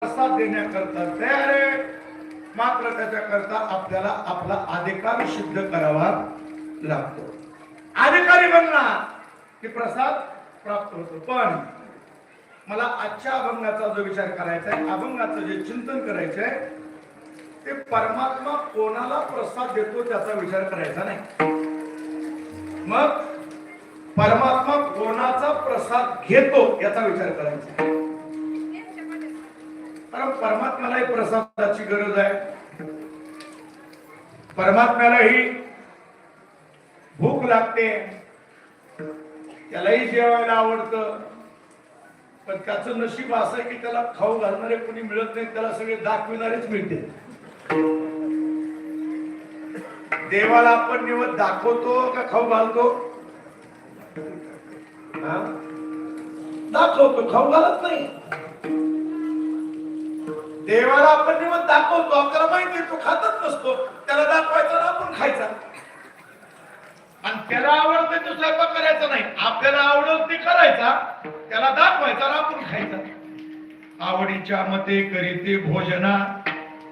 प्रसाद देण्याकरता तयार आहे, मात्र त्याच्याकरता आपल्याला आपला अधिकार सिद्ध करावा लागतो. अधिकारी बनला की प्रसाद प्राप्त होतो. पण मला आजच्या अभंगाचा जो विचार करायचा आहे, अभंगाचं जे चिंतन करायचं आहे, ते परमात्मा कोणाला प्रसाद देतो त्याचा विचार करायचा नाही. मग परमात्मा कोणाचा प्रसाद घेतो याचा विचार करायचा. कारण परमात्म्यालाही प्रसादाची गरज आहे, परमात्म्यालाही भूक लागते, त्यालाही जेवायला आवडतं. पण त्याचं नशीब असं आहे की त्याला खाऊ घालणारे कोणी मिळत नाही, त्याला सगळे दाखविणारेच मिळते. देवाला आपण निवड दाखवतो का खाऊ घालतो? दाखवतो, खाऊ घालत नाही. देवाला आपण निवड दाखवतो, आपल्याला माहिती तो खातच नसतो, त्याला दाखवायचा ना आपण खायचा. आणि त्याला आवडतं तो स्वयंपाक करायचा नाही, आपल्याला आवडत ते करायचा, त्याला दाखवायचा ना आपण खायचा. आवडीच्या मते करीते भोजना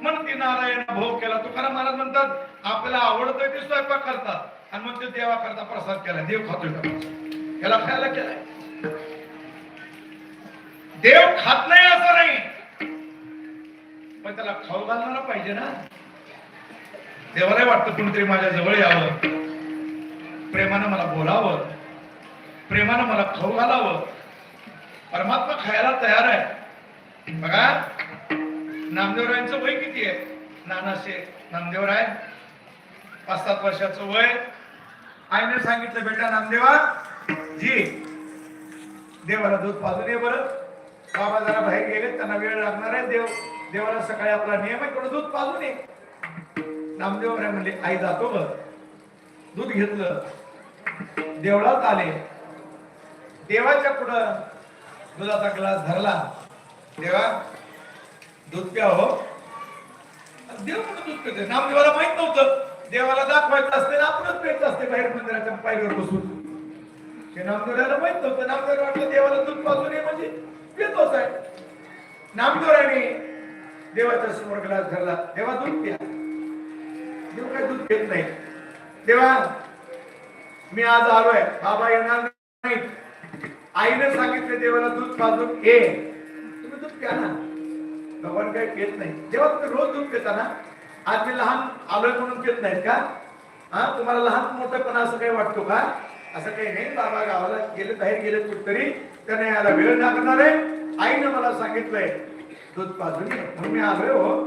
म्हणते नारायण भोग केला. तुकाराम महाराज म्हणतात आपल्याला आवडतं ते स्वयंपाक करतात आणि मग ते देवा करता प्रसाद केला. देव खातोय का? त्याला खायला केलाय. देव खात नाही असं नाही, पण त्याला खाऊ घालणारा पाहिजे ना. देवाला वाटतं कोणतरी माझ्या जवळ यावं, प्रेमानं मला बोलावं, प्रेमानं मला खाऊ घालावं. परमात्मा खायला तयार आहे. बघा नामदेवरायांचं वय किती आहे? नानाशे नामदेवराय 5-7 वर्षाचं वय. आईने सांगितलं बेटा नामदेवा जी देवाला दूध पाजून ये बरं. बाबा जरा बाहेर गेले, त्यांना वेळ लागणार आहे. देवाला सकाळी आपला नियम आहे, थोडं दूध पाजून ये. नामदेवराय म्हणले आई जातो बर. दूध घेतलं, देवळात आले, देवाच्या पुढं दुधाचा ग्लास धरला. देवा दूध प्या हो. देव म्हणून दूध पिते. नामदेवाला माहित नव्हतं देवाला दाखवायचं असते ना आपणच प्यायचं असते बाहेर मंदिराच्या पायरीवर बसून. हे नामदेवराला माहित नव्हतं. नामदेव वाटलं देवाला दूध पाजून ये म्हणजे पितोच आहे. नामदेवराने देवाच्या समोर ग्लास धरला. देवा दूध प्या. देव काय दूध पित नाही. देवा मी आज आलोय, बाबा येणार नाही, आईने सांगितले देवाला दूध पाजून ये, तुम्ही दूध प्या ना. भगवान काही पित नाही. जेव्हा तुम्ही रोज दूध पिता ना, आज मी लहान आलोय म्हणून पित नाहीत का? तुम्हाला लहान मोठेपणा असं काही वाटतो का? असं काही नाही. बाबा गावाला गेले, बाहेर गेले कुठतरी, त्याने याला वेळ लागणार आहे. आईने मला सांगितलंय दूध पाजून ये म्हणून मी आलोय हो.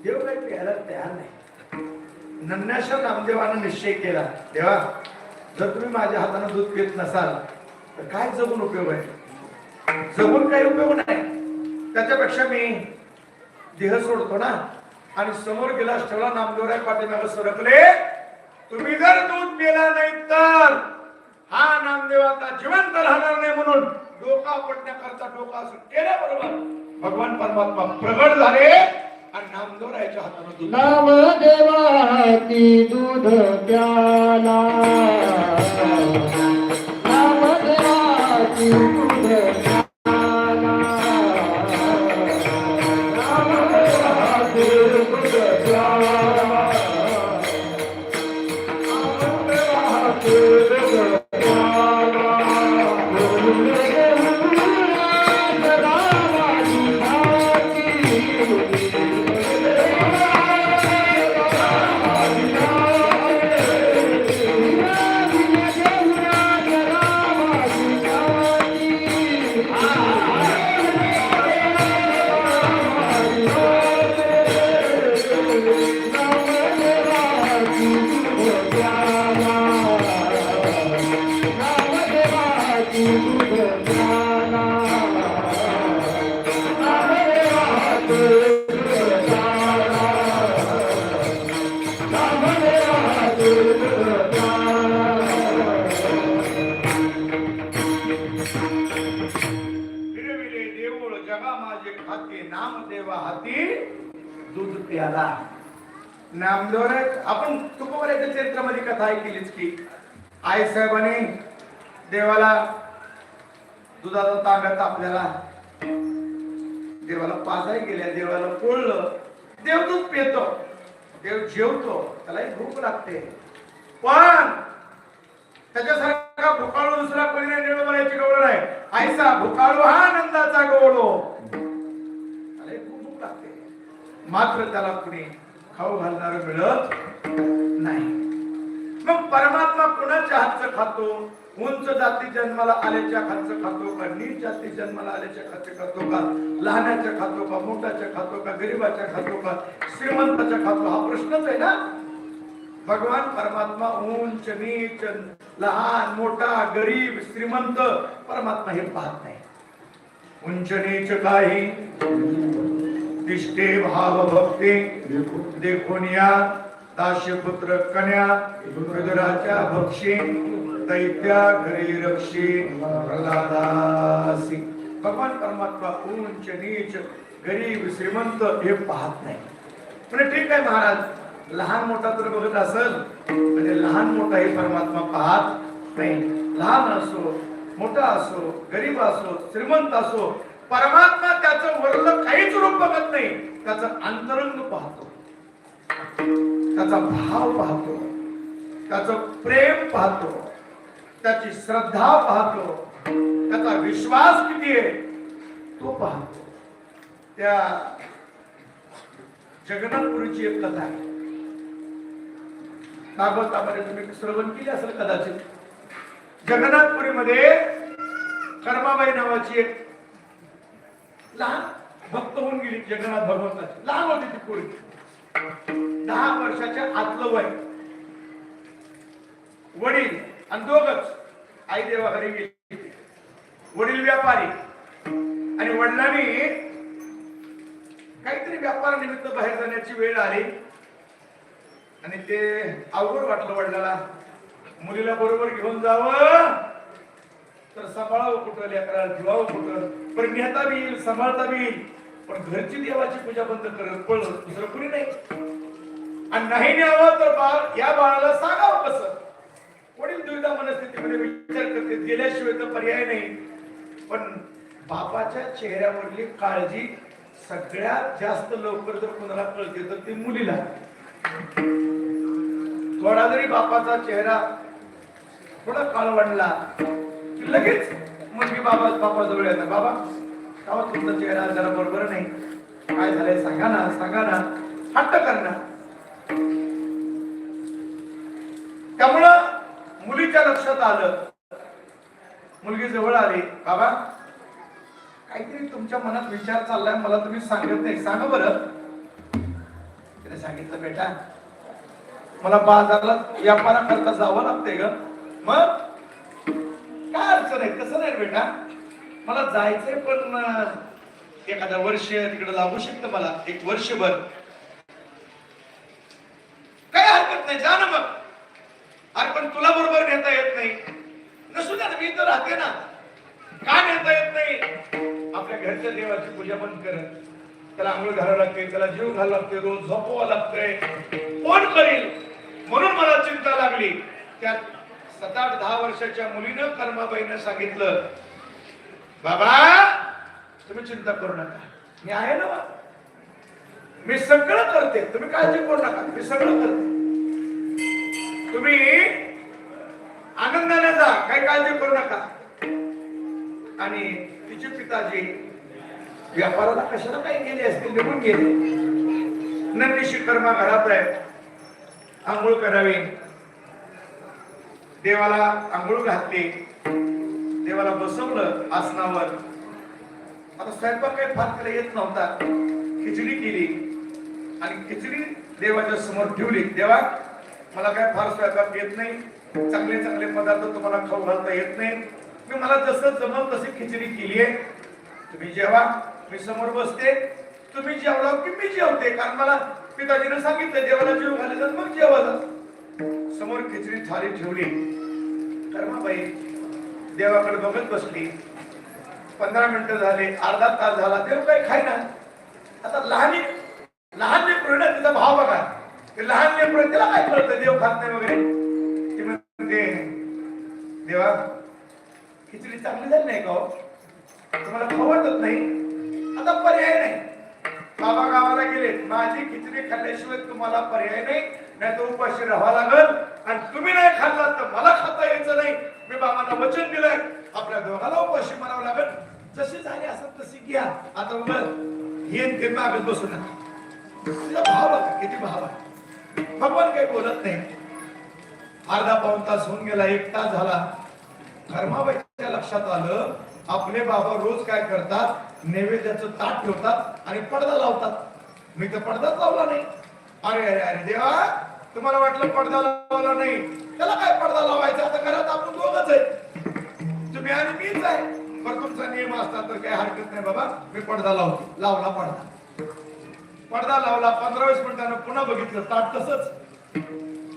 देव काही प्यायला तयार नाही. नन्याशा नामदेवानं निश्चय केला, देवा जर तुम्ही माझ्या हाताने दूध पित नसाल तर काय जगून उपयोग आहे? जगून काही उपयोग नाही. त्याच्यापेक्षा मी देह सोडतो ना. आणि समोर गिलास ठेवला. नामदेवराय पाठीमागे सरकले. तुम्ही जर दूध पिला नाही तर हा नामदेव आता जिवंत राहणार नाही म्हणून डोका पडण्याकरता डोका असं केल्याबरोबर भगवान परमात्मा प्रगट झाले आणि नामदेवरायच्या हाताने दूध. नामदेवा हाती दूध प्याला, नामदेवा हाती दूध प्याला, नामदेवा हाती दूध प्याला, नामदेवा हाती दूध नामदेवराय आपण तुकोबाराच्या चरित्रामध्ये कथा ऐकलीच की आई साहेबांनी देवाला दुधाचा तांब्या तापलेला, देवाला पाजाय गेल्या, देवाला पोळलं, देव दूध पितो, देव जेवतो, त्यालाही भूक लागते. पण त्याच्यासारखा भुकाळू दुसरा कोणी नाही. निळवण्याची गवळ नाही. ऐसा भुकाळू हा आनंदाचा गवळो. त्यालाही खूप भूक लागते, मात्र त्याला कुणी खाऊ घालणार मिळत नाही. मग परमात्मा कुणाच्या हातचं खातो? उंच जाती जन्माला आल्याच्या खातचं खातो का? नीच जाती जन्माला आल्याच्या खातचं खातो का? लहानाच्या खातो का? मोठ्याच्या खातो का? गरीबाच्या खातो का? श्रीमंताच्या खातो? हा प्रश्नच आहे ना. भगवान परमात्मा उंच नीच, लहान मोठा, गरीब श्रीमंत परमात्मा हे पाहत नाही. उंच नीच काही दिष्टे भाव भक्ती देखून या दास्यपुत्र कन्या विदुराच्या भक्षी दैत्या घरी रक्षी प्रल्हादासी. भगवान परमात्मा उंच नीच गरीब श्रीमंत हे पाहत नाही. म्हणजे ठीक आहे महाराज, लहान मोठा तर बघत असेल, म्हणजे लहान मोठा हे परमात्मा पाहत नाही. लहान असो मोठा असो, गरीब असो श्रीमंत असो, परमात्मा त्याचं वरलं काहीच रूप बघत नाही. त्याचं अंतरंग पाहतो, त्याचा भाव पाहतो, त्याचं प्रेम पाहतो, त्याची श्रद्धा पाहतो, त्याचा विश्वास किती आहे तो पाहतो. त्या जगन्नाथपुरीची एक कथा आहे, भागवतामध्ये तुम्ही श्रवण केली असेल कदाचित. जगन्नाथपुरीमध्ये कर्माबाई नावाची एक लहान भक्त होऊन गेली जगन्नाथ भगवंताची. लहान होती ती पोरी, 10 वर्षाच्या आतलं वय. वडील आणि दोघच, आई देवा घरी गेली. वडील व्यापारी आणि वडिलांनी काहीतरी व्यापारानिमित्त बाहेर जाण्याची वेळ आली आणि ते अवघड वाटलं वडिलाला. मुलीला बरोबर घेऊन जावं तर सांभाळावं कुठं, लेकराला ठेवावं कुठं, पण नेता बी येईल, सांभाळता बी येईल, पण घरची देवाची पूजा बंद करत पडलं, दुसरं कुणी नाही. आणि नाही न्यावं तर बाळ, या बाळाला सांगावं कसं. वडील दुविधा मनस्थितीमध्ये विचार करते, गेल्याशिवाय तर पर्याय नाही. पण बापाच्या चेहऱ्यावरली काळजी सगळ्यात जास्त लवकर जर कोणाला कळते तर ती मुलीला. थोडा जरी बापाचा चेहरा थोडा काळवंडला की लगेच मुलगी बापाजवळ येतात. बाबा तेव्हा तुमचा चेहरा जरा बरोबर नाही, काय झालंय सांगा ना, सांगा ना, हट्ट करणार. त्यामुळं मुलीच्या लक्षात आलं, मुलगी जवळ आली, बाबा काहीतरी तुमच्या मनात विचार चाललाय, मला तुम्ही सांगत नाही, सांगा बरं. तिने सांगितलं, बेटा मला बाजारला व्यापारा करता जावं लागतंय ग. मग काय अडचण आहे? कसं नाही बेटा, मला जायचंय, पण एखादा वर्ष तिकडे लागू शकतं मला, 1 वर्षभर. काय हरकत नाही, जा ना मग. अरे पण तुला बरोबर नेता येत नाही. नसू द्या, मी तर राहते ना. का नेता येत नाही? आपल्या घरच्या देवाची पूजा बंद करत, त्याला आंघोळ घालावं लागते, त्याला जीव घालावं लागते, रोज झोपवावं लागतंय. कोण करील? म्हणून मला चिंता लागली. त्या 7-8-10 वर्षाच्या मुलीनं कर्माबाईनं सांगितलं, बाबा तुम्ही चिंता करू नका, मी आहे ना, मी सगळं करते, तुम्ही काळजी करू नका, मी सगळं करते, तुम्ही आनंदाने जा, काही काळजी करू नका. आणि तिचे पिताजी व्यापाराला कशाला काही गेले असतील, निघून गेले. नंदीशी कर्मा घरात आहे, आंघोळ करावी, देवाला आंघोळ घातली, देवाला बसवलं आसनावर. आता स्वयंपाक काही फार केला येत नव्हता, खिचडी केली आणि खिचडी देवाच्या समोर ठेवली. देवा मला काय फार स्वयंपाक येत नाही, चांगले चांगले पदार्थ तुम्हाला खाऊ घालता येत नाही, मी मला जसं जमल तशी खिचडी केली आहे, तुम्ही जेवा, मी समोर बसते, तुम्ही जेवला की मी जेवते, कारण मला पिताजीने सांगितलं देवाला जेव घालायचं मग जेवायला. समोर खिचडी थाली ठेवली. कर्माबाई देवाकडे बघत बसली. 15 मिनिटं झाले, अर्धा तास झाला, देव काही खायना. आता लहान लेकरू ना, तिचा भाव बघा, ते लहान लेकरू त्याला काय कळतं देव खात नाही वगैरे. ती म्हणते, देवा खिचडी चांगली झाली नाही का हो? तुम्हाला खाऊ वाटत नाही? आता आता पर्याय नाही. बाबा गावाला गेले, माझी खिचडी खाल्ल्याशिवाय तुम्हाला पर्याय नाही, नाही तर उपाशी राहावं लागल. आणि तुम्ही नाही खाल्ला तर मला खाता यायचं नाही. मी बाबांना वचन दिलंय, आपल्या दोघाला उपाशी मारावं लागल. जशी झाली असं तशी घ्या. आता उभं हे ते मागत बसू नका. तुझा भाव बघा किती भाव आहे. भगवान काही बोलत नाही. अर्धा पाऊण तास होऊन गेला, 1 तास झाला. कर्माबाईच्या लक्षात आलं आपले बाबा रोज काय करतात, नैवेद्याचं ताट ठेवतात आणि पडदा लावतात. मी तर पडदाच लावला नाही. अरे अरे अरे देवा, तुम्हाला वाटलं पडदा लावला नाही, त्याला काय पडदा लावायचा, आता घरात आपण दोघच आहे, तुम्ही आणि मीच आहे. पण तुमचा नियम असता तर काही हरकत नाही बाबा, मी पडदा लावतो. लावला पडदा लावला. 15-20 मिनिटांना पुन्हा बघितलं ताट तसंच.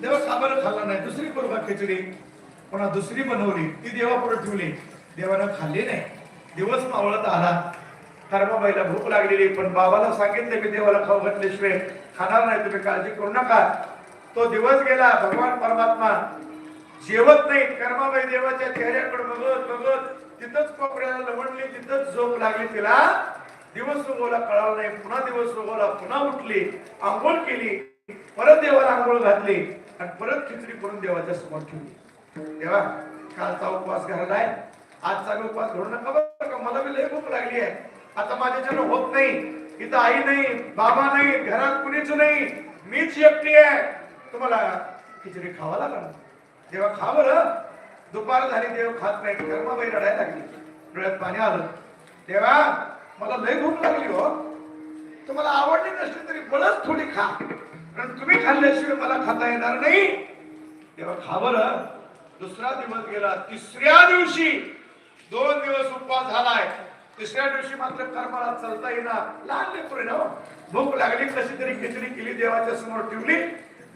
देवा का बरं खाल्ला नाही, दुसरी करू का खिचडी, पुन्हा दुसरी बनवली, ती देवापुढे ठेवली. देवानं खाल्ली नाही. दिवस मावळत आला. कर्माबाईला भूक लागलेली, पण बाबाला सांगितलं मी देवाला खाऊ घातल्याशिवाय खाणार नाही, तुम्ही काळजी करू नका. तो दिवस गेला. भगवान परमात्मा जेवत नाही. कर्माबाई देवाच्या चेहऱ्याकडे बघत बघत तिथंच कोपऱ्याला लवणली, तिथंच झोप लागली तिला. दिवस उगवला कळाला नाही. पुन्हा दिवस उगवला, पुन्हा उठली, आंघोळ केली, परत देवाला आंघोळ घातली आणि परत खिचडी करून देवाच्या समोर ठेवली. देवा कालचा उपवास घालाय, आजचा उपवास घडू नका बरं का, मला बी लय भूक लागली आहे. आता माझ्याच्यानं होत नाही. इथं आई नाही, बाबा नाही, घरात कुणीच नाही, मीच एकटी आहे. तुम्हाला खिचडी खावा लागला. देवा खा बरं. दुपार झाली, देव खात नाही. कर्माबाई रडायला लागली, डोळ्यात पाणी आलं. देवा मला लय भूक लागली हो, तुम्हाला आवडली नसली तरी बळच थोडी खा, कारण तुम्ही खाल्ल्याशिवाय मला खाता येणार नाही. तेव्हा खा बरं. दुसरा दिवस गेला. तिसऱ्या दिवशी 2 दिवस उपवास झालाय. तिसऱ्या दिवशी मात्र कर्माला चालता येणार. लहान लेकरू ना, भूक लागली, कशी तरी खिचडी केली, देवाच्या समोर ठेवली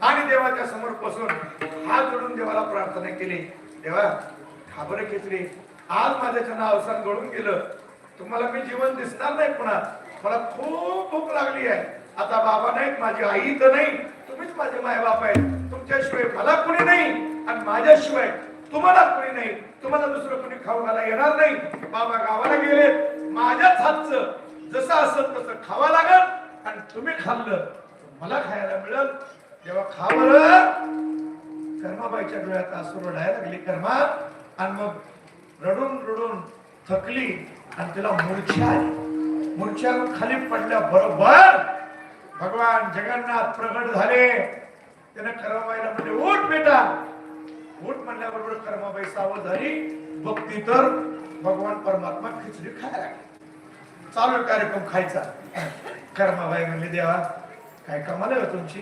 आणि देवाच्या समोर बसून हात जोडून देवाला प्रार्थना केली. देवा खा बरं खिचडी, आज माझ्याच्या अवसान घडून गेलं, तुम्हाला मी जीवन दिसणार नाही, पुन्हा मला खूप भूक लागली आहे. आता बाबा नाहीत, माझी आई तर नाही, तुम्हीच माझे मायबाप आहे. तुमच्याशिवाय मला कोणी नाही आणि माझ्याशिवाय तुम्हाला कोणी नाही. तुम्हाला दुसरं कोणी खाऊ घाला येणार नाही. बाबा गावाला गेले, माझ्याच हातचं जसं असेल तसं खावा लागल आणि तुम्ही खाल्लं मला खायला मिळेल. जेव्हा खा बरं. कर्माबाईच्या डोळ्यात आसू रडायला लागली कर्मा, आणि मग रडून रडून थकली आणि तिला मूर्छा आली. मूर्छा खाली पडल्या बरोबर भगवान जगन्नाथ प्रगट झाले. त्याने कर्माबाईला म्हणजे उठ बेटा, उठ म्हणल्याबरोबर कर्माबाई सावध झाली. भक्ती तर भगवान परमात्मा खिचडी खायला लागले. चालू कार्यक्रम खायचा. कर्माबाई म्हणली देवा काय कमाल आहे तुमची,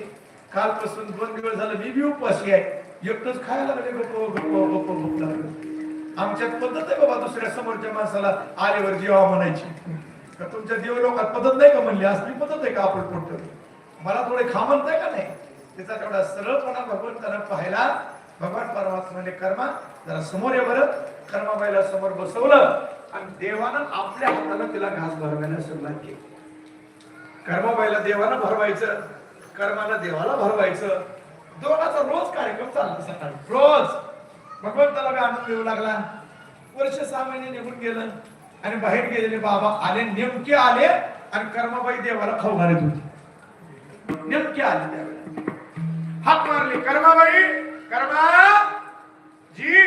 कालपासून 2 दिवस झालं मी बी उपवासी आहे, एकटंच खायला लागले. गप्पो गप्पो गप्पो भूक लागली. आमच्यात पद्धत आहे बाबा दुसऱ्या समोरच्या माणसाला आल्यावर जेवा म्हणायची. का तुमच्या देव लोकात पद्धत नाही का म्हणली, असली पद्धत आहे का आपण कोणतं, मला थोडे खा म्हणताय का नाही. त्याचा तेवढा सरळपणा भगवंतानं पाहिला. भगवान परमात्माने कर्मा जरा समोर ये बरं. कर्माबाईला समोर बसवलं आणि देवानं आपल्या हातानं तिला घास भरवायला सुरुवात केली. कर्माबाईला देवानं भरवायचं, कर्माला देवाला भरवायचं. दोघांचा रोज कार्यक्रम चालला सकाळी रोज. भगवंताला बी आनंद येऊ लागला. वर्ष 6 महिने निघून गेलं आणि बाहेर गेलेले बाबा आले, नेमके आले आणि कर्माबाई देवाला खाऊ घालत होती. नेमके आले त्यावेळेला हाक मारली, कर्माबाई कर्मा जी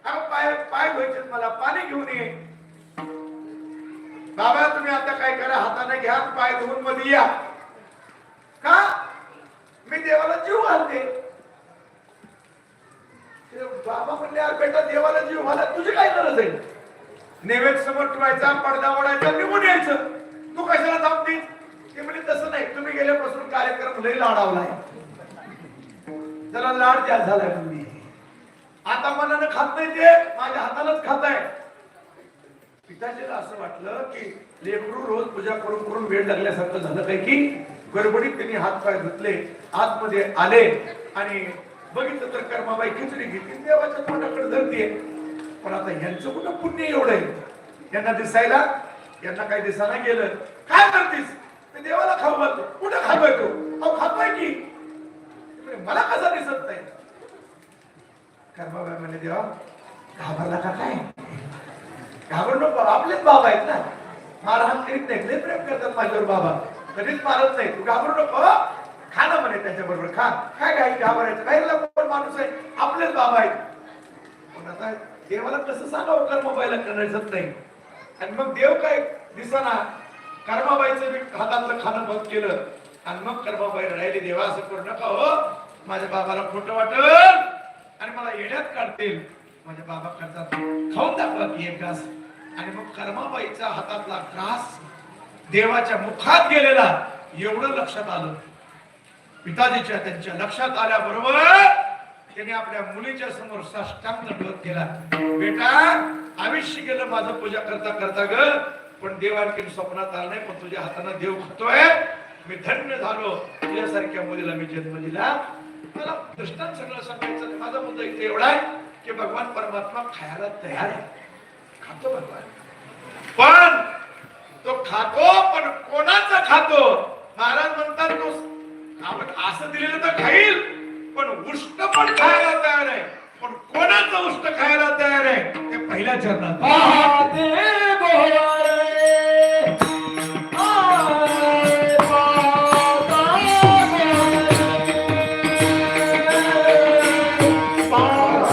अहो पाय पाय धुवायचे, मला पाणी घेऊन ये. बाबा तुम्ही आता काय करा, हाताने घ्या, पाय धुवून मध्ये या. का मी देवाला जीव घालते. बाबा म्हणले यार बेटा देवाला जीव घाला, तुझी काय गरज आहे. नैवेद्य समोर ठेवायचा, पडदा ओढायचा, निघून यायचं. तू कशाला थांबती. ते म्हणजे तसं नाही, तुम्ही गेल्यापासून कार्यक्रम लई लाडावलाय, जरा लाड द्या झालाय तुम्ही. आता मनानं खात नाही, ते माझ्या हातानच खाताय. पिताजीला असं वाटलं की लेकरू रोज पूजा करून करून वेळ लागल्यासारखं झालं काय की गडबडीत त्यांनी हात पाय धुतले, आतमध्ये आले आणि बघितलं तर कर्माबाई खिचडी घेतली, देवाच्या तोंडाकडे धरतीये. पण आता यांचं कुठं पुण्य एवढं आहे, यांना दिसायला, यांना काही दिसायला गेलं. काय करतीस, मी देवाला खाऊ घालतो. कुठं खातोय तो, अहो खातोय की, मला कसा दिसत नाही. कर्माबाई म्हणजे देवा घाबरला का काय, घाबर नको, आपलेच बाबा आहेत ना, मारहाण करीत नाही, लय प्रेम करतात माझ्यावर बाबा, कधीच मारत नाही, तू घाबरू नको, खा ना म्हणे त्याच्याबरोबर, खा, काय काय घाबरायचं, काय कोण माणूस आहे, आपलेच बाबा आहेत. पण आता देवाला कसं सांगावं कर्मबाईला करायचंच नाही. आणि मग देव काय दिसना, कर्माबाईचं मी हातातलं खाणं बंद केलं आणि मग कर्माबाई राहिली, देवा असं करू नका हो, माझ्या बाबाला खोटं वाटल आणि मला येण्यात काढतील. माझ्या बाबा करतात, खाऊन दाखवा की एक घास. आणि मग कर्माबाईचा हातातला घास देवाच्या मुखात गेलेला एवढं लक्षात आलं. पिताजीच्या त्यांच्या लक्षात आल्याबरोबर त्याने आपल्या मुलीच्या समोर साष्टांग दंडवत केला. बेटा, आयुष्य गेलं माझं पूजा करता करता ग, पण देव आणखी स्वप्नात आला नाही, पण तुझ्या हाताने देव खातोय, मी धन्य झालो, तुझ्यासारख्या मुलीला मी जन्म दिला. मला दृष्टांत सगळं सांगायचं नाही. माझा मुद्दा इथे एवढा आहे की भगवान परमात्मा खायला तयार आहे, खातो भगवान, पण तो खातो, पण कोणाचा खातो? महाराज म्हणतात तो आपण असं दिलेलं तर खाईल, पण उष्ट पण खायला तयार आहे, पण कोणाचं उष्ट खायला तयार आहे ते पहिल्या चरणात. पाहते गोवाळे आय पाहता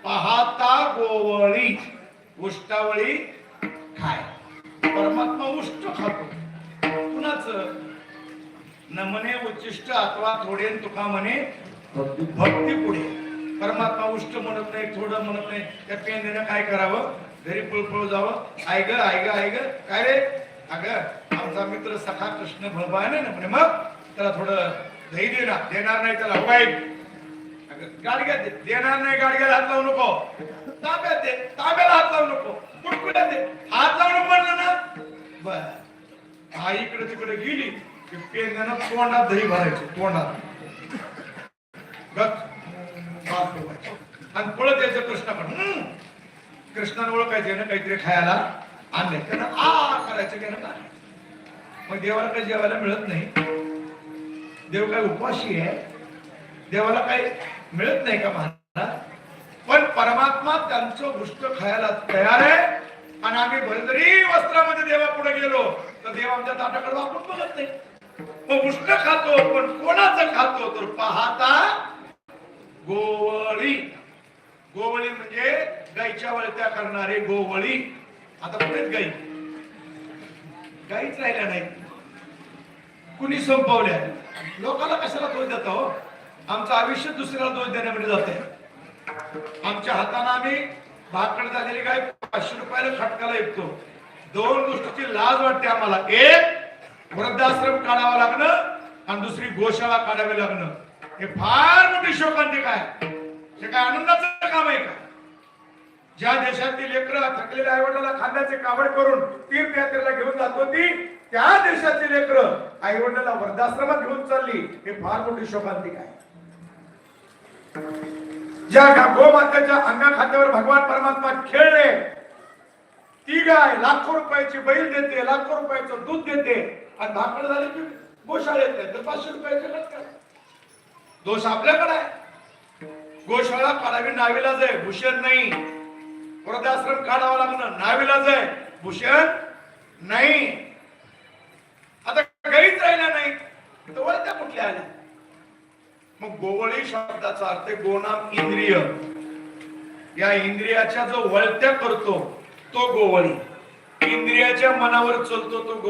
पाहता गोवळी उष्टावळी खाय. परमात्मा उष्ट खातो. कुणाच न म्हणे उच्चिष्ट अथवा थोडे तुका म्हणे भक्ती पुढे. परमात्मा उष्ट म्हणत नाही, थोडं म्हणत नाही. त्या पेंडीनं काय करावं, घरी पळपळ जावं, आय ग आय ग आय ग, काय रे, अगं आमचा मित्र सखा कृष्ण भलबा आहे ना म्हणे, मग त्याला थोडं दही देणार नाही त्याला उपाय, गाडग्यात दे, देणार नाही, गाडग्याला हात लावू नको, ताब्यात दे, ताब्याला हात लावू नको, कुटकुट्यात दे, हात लावू नको म्हणलं ना, बर हा इकडे तिकडे गेली की पेंगानं तोंडात दही भरायचे, तोंडात आणि पळत यायचं कृष्णाकडे. कृष्णाने ओळखायचे ना काहीतरी खायला आणले, त्यांना आ करायचं की ना. मग देवाला काही जेवायला मिळत नाही, देव काय उपाशी आहे, देवाला काही मिळत नाही का महाराज? पण परमात्मा त्यांचं गोष्ट खायला तयार आहे. आणि आम्ही भरजरी वस्त्रामध्ये देवा पुढे गेलो तर देव आमच्या ताटाकडे वापरून बघत नाही. मग उष्ट खातो, पण कोणाचं खातो तर पाहता गोवळी. गोवळी म्हणजे गाईच्या वळत्या करणारे गोवळी. आता कुठेच गाई, गाईच राहिल्या नाही, कुणी संपवल्या. लोकांना कशाला दोष देता हो? आमचं आयुष्य दुसऱ्याला दोष देण्यामध्ये जाते. आमच्या हाताने आम्ही भाकड झालेली गाय 500 रुपयाला खटकाला विकतो. दोन गोष्टीची लाज वाटते आम्हाला. एक वृद्धाश्रम काढावा लागणं आणि दुसरी गोशाळा काढावी लागणं. हे फार मोठी शोकांतिका आहे. हे काय आनंदाचं काम आहे का? ज्या देशातील लेकरं थकलेल्या आईवडिलाला खांद्याचे कावड करून तीर्थयात्रेला घेऊन जात होती, त्या देशातील लेकरं आईवडिलाला वृद्धाश्रमात घेऊन चालली, हे फार मोठी शोभांतिक आहे. ज्या गोमातेच्या अंगा खात्यावर भगवान परमात्मा खेळले, ती गाय लाखो रुपयाची बैल देते, लाखो रुपयाचं दूध देते, आणि धाकड झाले की गोशाळेत येते, तर 500 रुपयाचे काय? दोष आपल्याकडे आहे. गोशाळा काढावी नाविलाज आहे, भूषण नाही. वृद्धाश्रम काढावा लागणं नाविलाज आहे, भूषण नाही. आता काहीच राहिला नाही तर वळत्या कुठल्या आल्या? मग गोवळी शब्दाचा अर्थ गोनाम इंद्रिय. या इंद्रियाच्या जो वळत्या करतो तो गोवळी, इंद्रियाच्या मनावर चलतो तो गोवळी.